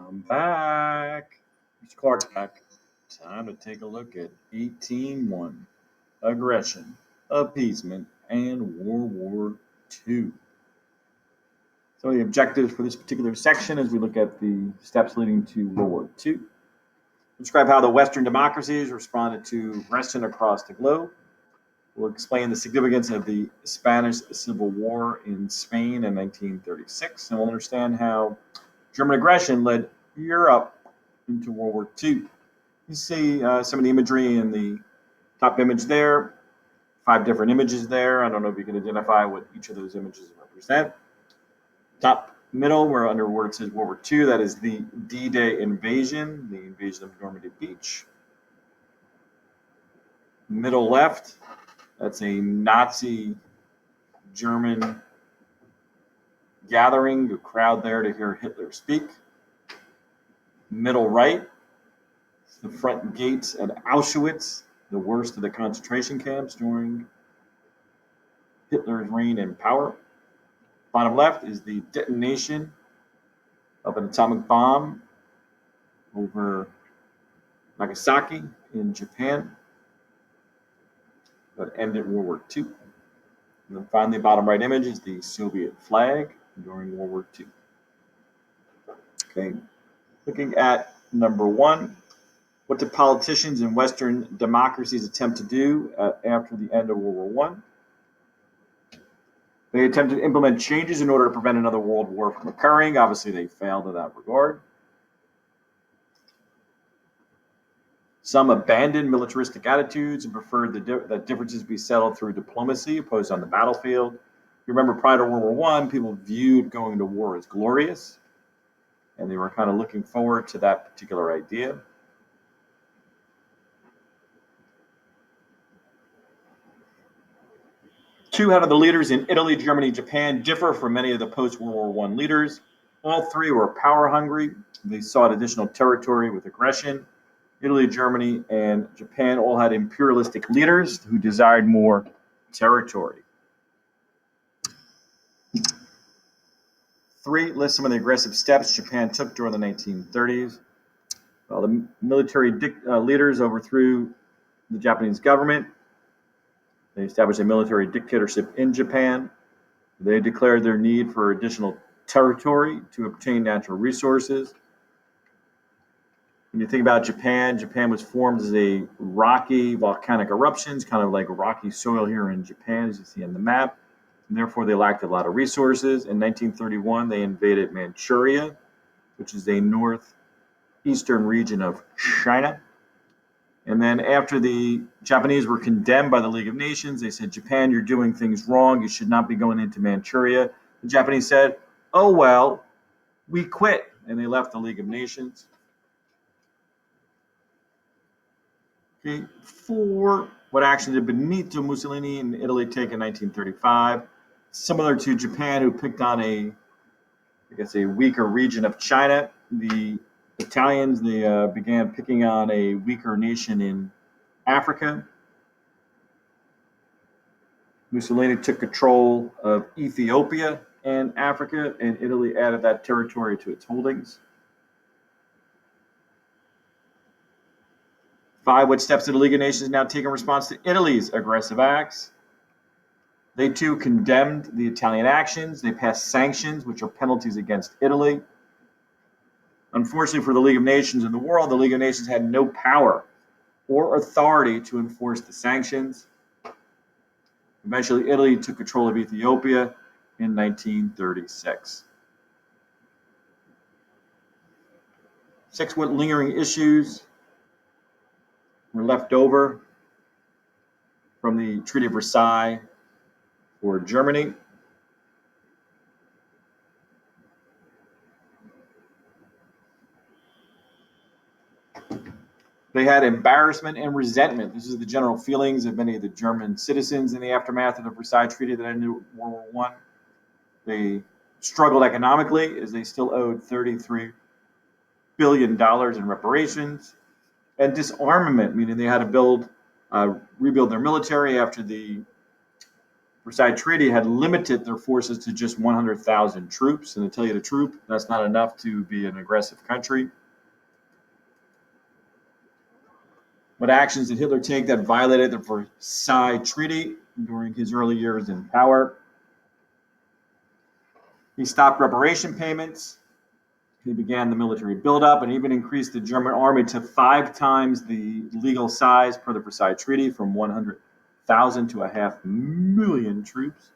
I'm back. It's Clarke back. Time to take a look at 18-1, aggression, appeasement, and World War II. So the objectives for this particular section as we look at the steps leading to World War II. Describe how the Western democracies responded to aggression across the globe. We'll explain the significance of the Spanish Civil War in Spain in 1936, and we'll understand how German aggression led Europe into World War II. You see some of the imagery in the top image there, 5 different images there. I don't know if you can identify what each of those images represent. Top middle, where it says World War II, that is the D-Day invasion, the invasion of Normandy Beach. Middle left, that's a Nazi German gathering, a crowd there to hear Hitler speak. Middle right, the front gates at Auschwitz, the worst of the concentration camps during Hitler's reign in power. Bottom left is the detonation of an atomic bomb over Nagasaki in Japan that ended World War II. And then finally, bottom right image is the Soviet flag during World War II. Okay, looking at number 1. What did politicians in Western democracies attempt to do after the end of World War I? They attempted to implement changes in order to prevent another world war from occurring. Obviously, they failed in that regard. Some abandoned militaristic attitudes and preferred that differences be settled through diplomacy opposed on the battlefield. You remember, prior to World War I, people viewed going to war as glorious, and they were kind of looking forward to that particular idea. Two out of the leaders in Italy, Germany, Japan differ from many of the post-World War I leaders. All three were power hungry. They sought additional territory with aggression. Italy, Germany, and Japan all had imperialistic leaders who desired more territory. 3 lists some of the aggressive steps Japan took during the 1930s. Well, the military leaders overthrew the Japanese government. They established a military dictatorship in Japan. They declared their need for additional territory to obtain natural resources. When you think about Japan, Japan was formed as a rocky volcanic eruptions, kind of like rocky soil here in Japan, as you see on the map. And therefore, they lacked a lot of resources. In 1931, they invaded Manchuria, which is a northeastern region of China. And then after the Japanese were condemned by the League of Nations, they said, Japan, you're doing things wrong. You should not be going into Manchuria. The Japanese said, oh, well, we quit. And they left the League of Nations. Okay, 4, what action did Benito Mussolini in Italy take in 1935? Similar to Japan, who picked on a weaker region of China. The Italians, they began picking on a weaker nation in Africa. Mussolini took control of Ethiopia and Africa, and Italy added that territory to its holdings. 5, what steps did the League of Nations now take in response to Italy's aggressive acts? They too condemned the Italian actions. They passed sanctions, which are penalties against Italy. Unfortunately for the League of Nations and the world, the League of Nations had no power or authority to enforce the sanctions. Eventually, Italy took control of Ethiopia in 1936. 6, what lingering issues were left over from the Treaty of Versailles for Germany? They had embarrassment and resentment. This is the general feelings of many of the German citizens in the aftermath of the Versailles Treaty that ended World War I. They struggled economically as they still owed $33 billion in reparations. And disarmament, meaning they had to rebuild their military after the Versailles Treaty had limited their forces to just 100,000 troops. And to tell you the truth, that's not enough to be an aggressive country. What actions did Hitler take that violated the Versailles Treaty during his early years in power? He stopped reparation payments. He began the military buildup and even increased the German army to 5 times the legal size per the Versailles Treaty, from 100,000 to 500,000 troops.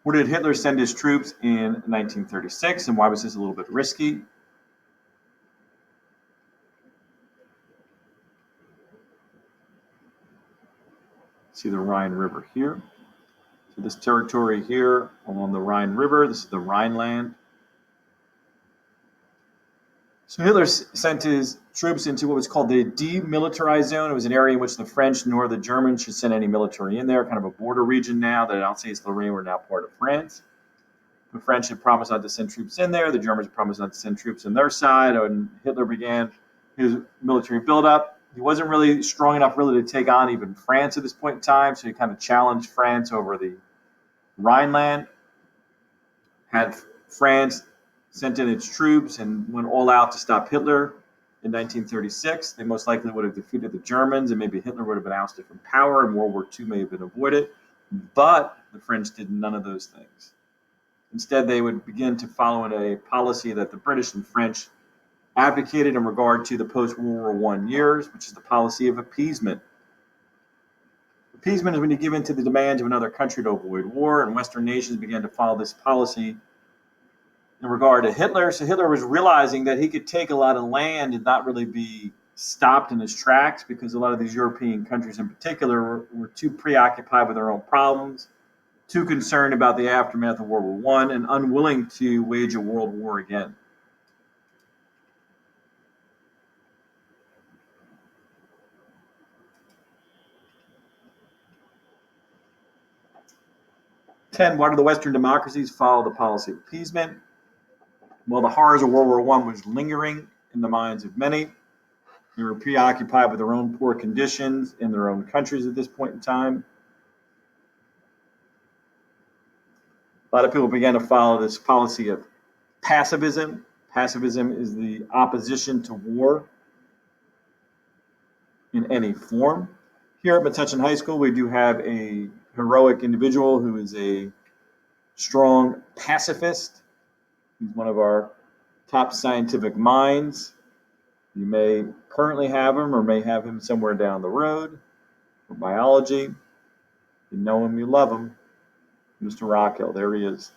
Where did Hitler send his troops in 1936, and why was this a little bit risky? See the Rhine River here. So this territory here along the Rhine River, this is the Rhineland. So Hitler sent his troops into what was called the demilitarized zone. It was an area in which the French nor the Germans should send any military in there, kind of a border region now that Alsace-Lorraine were now part of France. The French had promised not to send troops in there. The Germans had promised not to send troops on their side. When Hitler began his military buildup, he wasn't really strong enough really to take on even France at this point in time, so he kind of challenged France over the Rhineland, had France sent in its troops and went all out to stop Hitler in 1936. They most likely would have defeated the Germans, and maybe Hitler would have been ousted from power, and World War II may have been avoided. But the French did none of those things. Instead, they would begin to follow a policy that the British and French advocated in regard to the post-World War I years, which is the policy of appeasement. Appeasement is when you give in to the demands of another country to avoid war, and Western nations began to follow this policy in regard to Hitler. So Hitler was realizing that he could take a lot of land and not really be stopped in his tracks, because a lot of these European countries in particular were too preoccupied with their own problems, too concerned about the aftermath of World War I, and unwilling to wage a world war again. Why do the Western democracies follow the policy of appeasement? Well, the horrors of World War I was lingering in the minds of many. They were preoccupied with their own poor conditions in their own countries at this point in time. A lot of people began to follow this policy of pacifism. Pacifism is the opposition to war in any form. Here at Metuchen High School, we do have a heroic individual who is a strong pacifist. He's one of our top scientific minds. You may currently have him or may have him somewhere down the road for biology. You know him, you love him. Mr. Rockwell, there he is.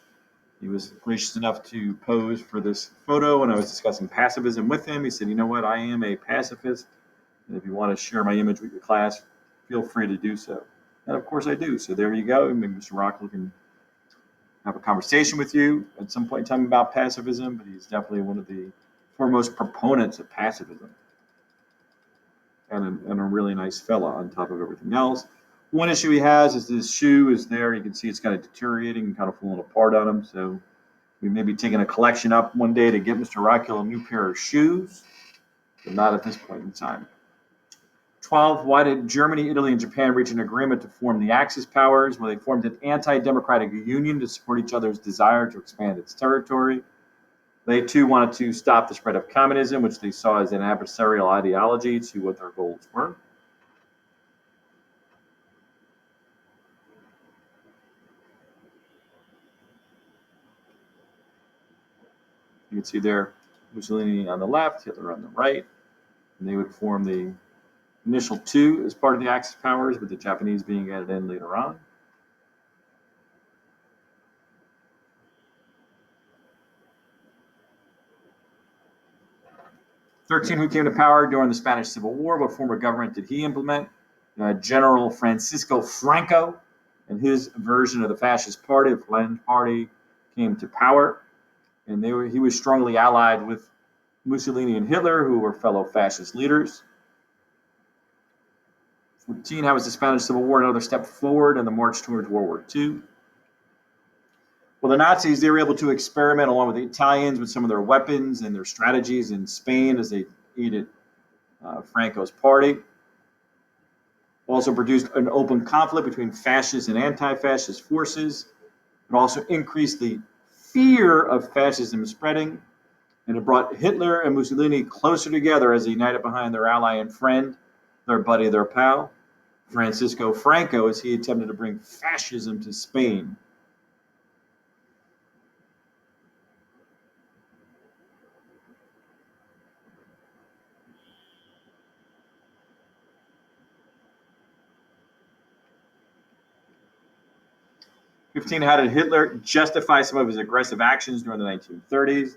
He was gracious enough to pose for this photo when I was discussing pacifism with him. He said, you know what, I am a pacifist, and if you want to share my image with your class, feel free to do so. And of course I do. So there you go. Maybe Mr. Rockwell can have a conversation with you at some point in time about pacifism, but he's definitely one of the foremost proponents of pacifism, and a really nice fella on top of everything else. One issue he has is his shoe is there. You can see it's kind of deteriorating and kind of falling apart on him. So we may be taking a collection up one day to get Mr. Rockwell a new pair of shoes, but not at this point in time. 12, why did Germany, Italy, and Japan reach an agreement to form the Axis powers? Well, they formed an anti-democratic union to support each other's desire to expand its territory. They, too, wanted to stop the spread of communism, which they saw as an adversarial ideology to what their goals were. You can see there Mussolini on the left, Hitler on the right, and they would form the initial two as part of the Axis powers, with the Japanese being added in later on. Who came to power during the Spanish Civil War? What form of government did he implement? General Francisco Franco and his version of the fascist party, the Falange Party, came to power, and he was strongly allied with Mussolini and Hitler, who were fellow fascist leaders. 14, how was the Spanish Civil War another step forward in the march towards World War II? Well, the Nazis, they were able to experiment along with the Italians with some of their weapons and their strategies in Spain as they aided Franco's party. Also produced an open conflict between fascist and anti-fascist forces. It also increased the fear of fascism spreading, and it brought Hitler and Mussolini closer together as they united behind their ally and friend, their buddy, their pal, Francisco Franco, as he attempted to bring fascism to Spain. 15. How did Hitler justify some of his aggressive actions during the 1930s?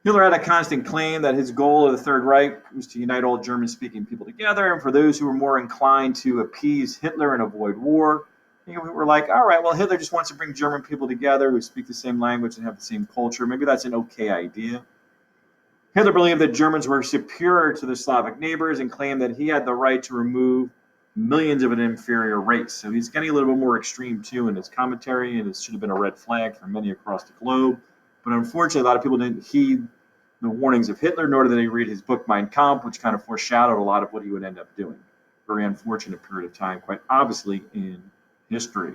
Hitler had a constant claim that his goal of the Third Reich was to unite all German-speaking people together, and for those who were more inclined to appease Hitler and avoid war, we were like, all right, well, Hitler just wants to bring German people together who speak the same language and have the same culture. Maybe that's an okay idea. Hitler believed that Germans were superior to their Slavic neighbors and claimed that he had the right to remove millions of an inferior race. So he's getting a little bit more extreme, too, in his commentary, and it should have been a red flag for many across the globe. But unfortunately, a lot of people didn't heed the warnings of Hitler, nor did they read his book Mein Kampf, which kind of foreshadowed a lot of what he would end up doing. Very unfortunate period of time, quite obviously, in history.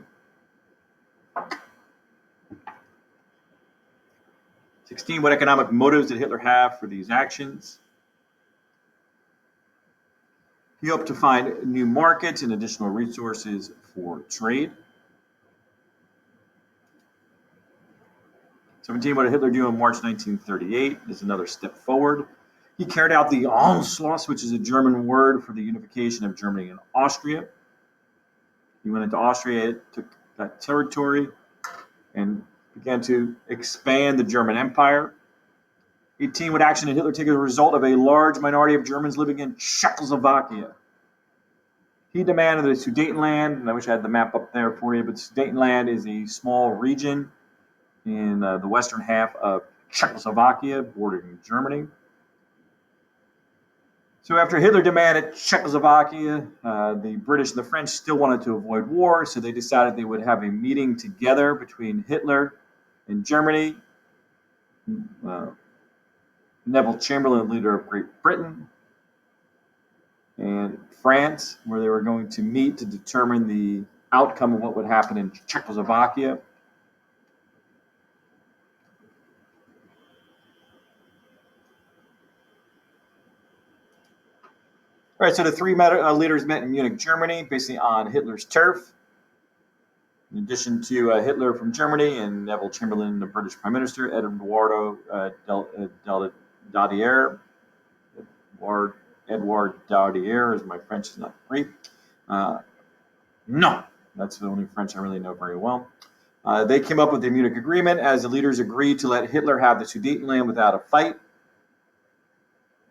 16. What economic motives did Hitler have for these actions? He hoped to find new markets and additional resources for trade. 17. What did Hitler do in March 1938? This is another step forward. He carried out the Anschluss, which is a German word for the unification of Germany and Austria. He went into Austria, took that territory, and began to expand the German Empire. 18. What action did Hitler take as a result of a large minority of Germans living in Czechoslovakia? He demanded the Sudetenland, and I wish I had the map up there for you, but Sudetenland is a small region in the western half of Czechoslovakia, bordering Germany. So after Hitler demanded Czechoslovakia, the British and the French still wanted to avoid war, so they decided they would have a meeting together between Hitler and Germany, Neville Chamberlain, leader of Great Britain, and France, where they were going to meet to determine the outcome of what would happen in Czechoslovakia. All right, so the three leaders met in Munich, Germany, basically on Hitler's turf. In addition to Hitler from Germany and Neville Chamberlain, the British Prime Minister, Eduardo Daladier. Edouard Daladier, as my French is not great. No, that's the only French I really know very well. They came up with the Munich Agreement as the leaders agreed to let Hitler have the Sudetenland without a fight.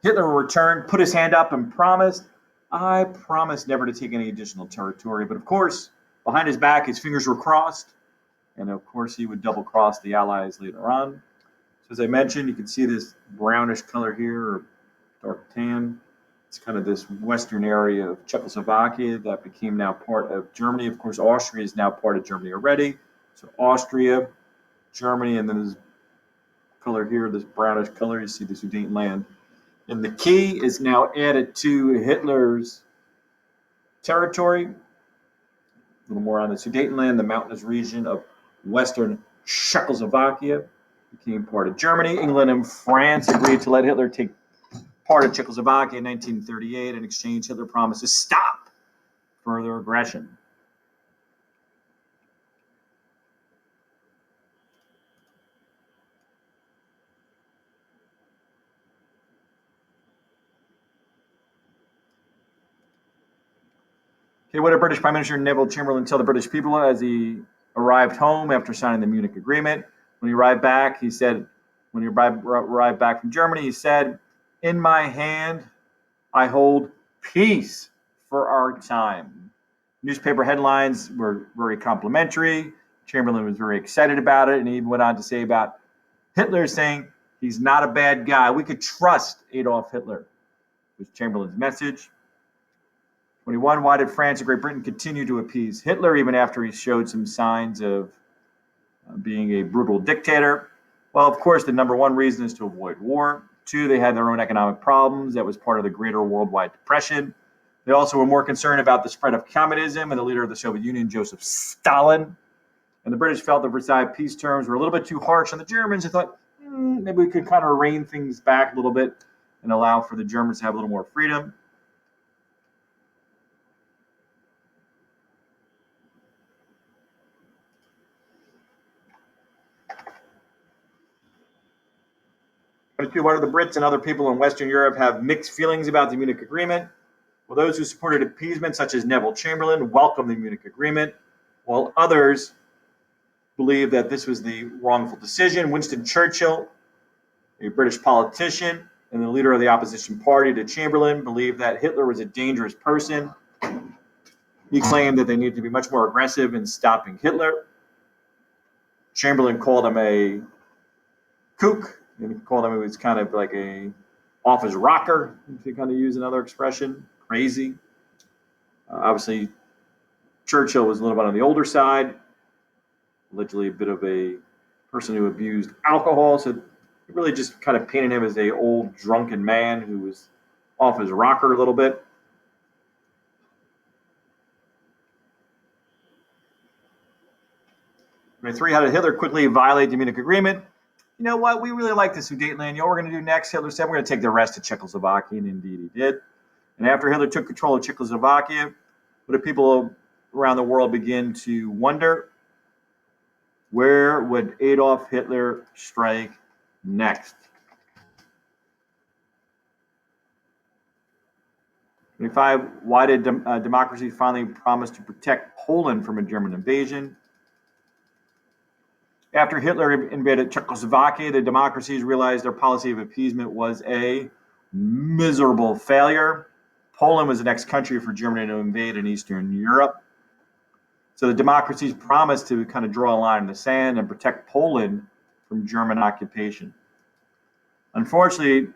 Hitler returned, put his hand up, and promised, I promise never to take any additional territory. But of course, behind his back, his fingers were crossed. And of course, he would double cross the Allies later on. So as I mentioned, you can see this brownish color here, or dark tan. It's kind of this western area of Czechoslovakia that became now part of Germany. Of course, Austria is now part of Germany already. So Austria, Germany, and then this color here, this brownish color, you see the Sudetenland. And the key is now added to Hitler's territory. A little more on the Sudetenland, the mountainous region of western Czechoslovakia became part of Germany. England and France agreed to let Hitler take part of Czechoslovakia in 1938. In exchange, Hitler promised to stop further aggression. Okay, what did British Prime Minister Neville Chamberlain tell the British people as he arrived home after signing the Munich Agreement? When he arrived back, he said, when he arrived back from Germany, he said, in my hand, I hold peace for our time. Newspaper headlines were very complimentary. Chamberlain was very excited about it, and he even went on to say about Hitler saying he's not a bad guy. We could trust Adolf Hitler, was Chamberlain's message. 21. Why did France and Great Britain continue to appease Hitler even after he showed some signs of being a brutal dictator? Well, of course, the number one reason is to avoid war. 2, they had their own economic problems. That was part of the greater worldwide depression. They also were more concerned about the spread of communism and the leader of the Soviet Union, Joseph Stalin. And the British felt the Versailles peace terms were a little bit too harsh on the Germans. They thought, maybe we could kind of rein things back a little bit and allow for the Germans to have a little more freedom. Why do the Brits and other people in Western Europe have mixed feelings about the Munich Agreement? Well, those who supported appeasement, such as Neville Chamberlain, welcomed the Munich Agreement, while others believed that this was the wrongful decision. Winston Churchill, a British politician and the leader of the opposition party to Chamberlain, believed that Hitler was a dangerous person. He claimed that they needed to be much more aggressive in stopping Hitler. Chamberlain called him a kook, and he called him, it was kind of like a office rocker, if you kind of use another expression, crazy. Obviously, Churchill was a little bit on the older side, allegedly a bit of a person who abused alcohol, so it really just kind of painted him as a old drunken man who was off his rocker a little bit. Number 3, how did Hitler quickly violate the Munich Agreement? You know what? We really like the Sudetenland. You know what we're going to do next? Hitler said we're going to take the rest of Czechoslovakia, and indeed he did. And after Hitler took control of Czechoslovakia, what did people around the world begin to wonder? Where would Adolf Hitler strike next? 25, why did democracy finally promise to protect Poland from a German invasion? After Hitler invaded Czechoslovakia, the democracies realized their policy of appeasement was a miserable failure. Poland was the next country for Germany to invade in Eastern Europe. So the democracies promised to kind of draw a line in the sand and protect Poland from German occupation. Unfortunately,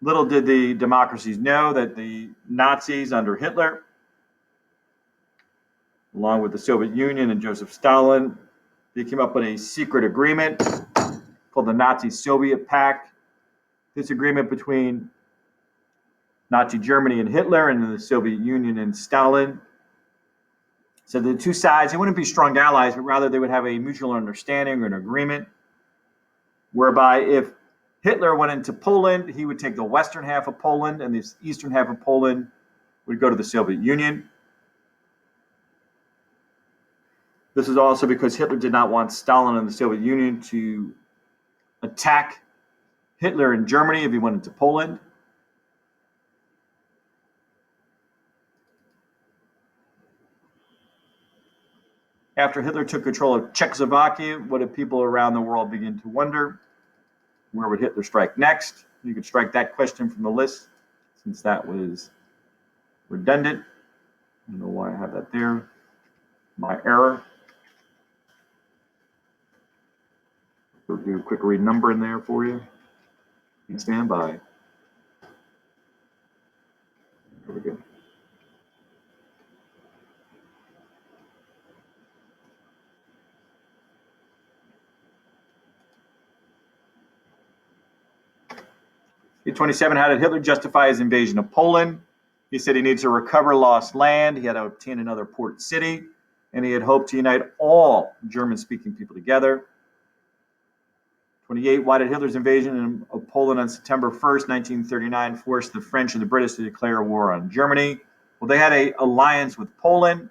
little did the democracies know that the Nazis under Hitler, along with the Soviet Union and Joseph Stalin, they came up with a secret agreement called the Nazi-Soviet Pact. This agreement between Nazi Germany and Hitler and the Soviet Union and Stalin. So the two sides, they wouldn't be strong allies, but rather they would have a mutual understanding or an agreement whereby if Hitler went into Poland, he would take the western half of Poland and the eastern half of Poland would go to the Soviet Union. This is also because Hitler did not want Stalin and the Soviet Union to attack Hitler in Germany if he went into Poland. After Hitler took control of Czechoslovakia, what did people around the world begin to wonder? Where would Hitler strike next? You could strike that question from the list since that was redundant. I don't know why I have that there. My error. We'll do a quick renumber in there for you. Stand by. There we go. E27, how did Hitler justify his invasion of Poland? He said he needed to recover lost land, he had to obtain another port city, and he had hoped to unite all German-speaking people together. 28, why did Hitler's invasion of Poland on September 1st, 1939 force the French and the British to declare war on Germany? Well, they had an alliance with Poland,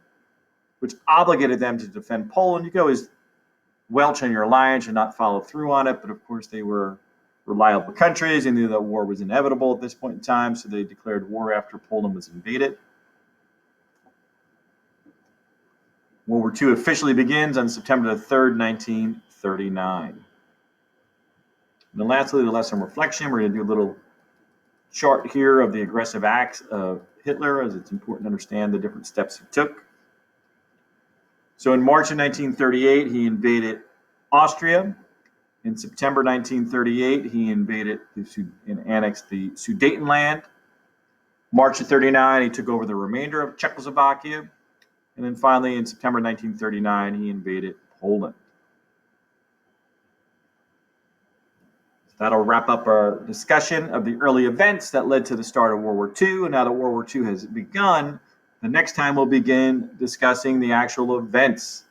which obligated them to defend Poland. You could always welch on your alliance and not follow through on it, but of course they were reliable countries and knew that war was inevitable at this point in time, so they declared war after Poland was invaded. World War II officially begins on September the 3rd, 1939. And then lastly, the lesson reflection. We're going to do a little chart here of the aggressive acts of Hitler, as it's important to understand the different steps he took. So in March of 1938, he invaded Austria. In September 1938, he invaded and annexed the Sudetenland. March of 39, he took over the remainder of Czechoslovakia. And then finally, in September 1939, he invaded Poland. That'll wrap up our discussion of the early events that led to the start of World War II. And now that World War II has begun, the next time we'll begin discussing the actual events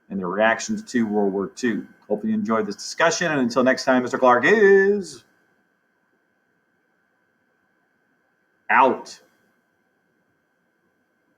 and the reactions to World War II. Hope you enjoyed this discussion. And until next time, Mr. Clarke is out.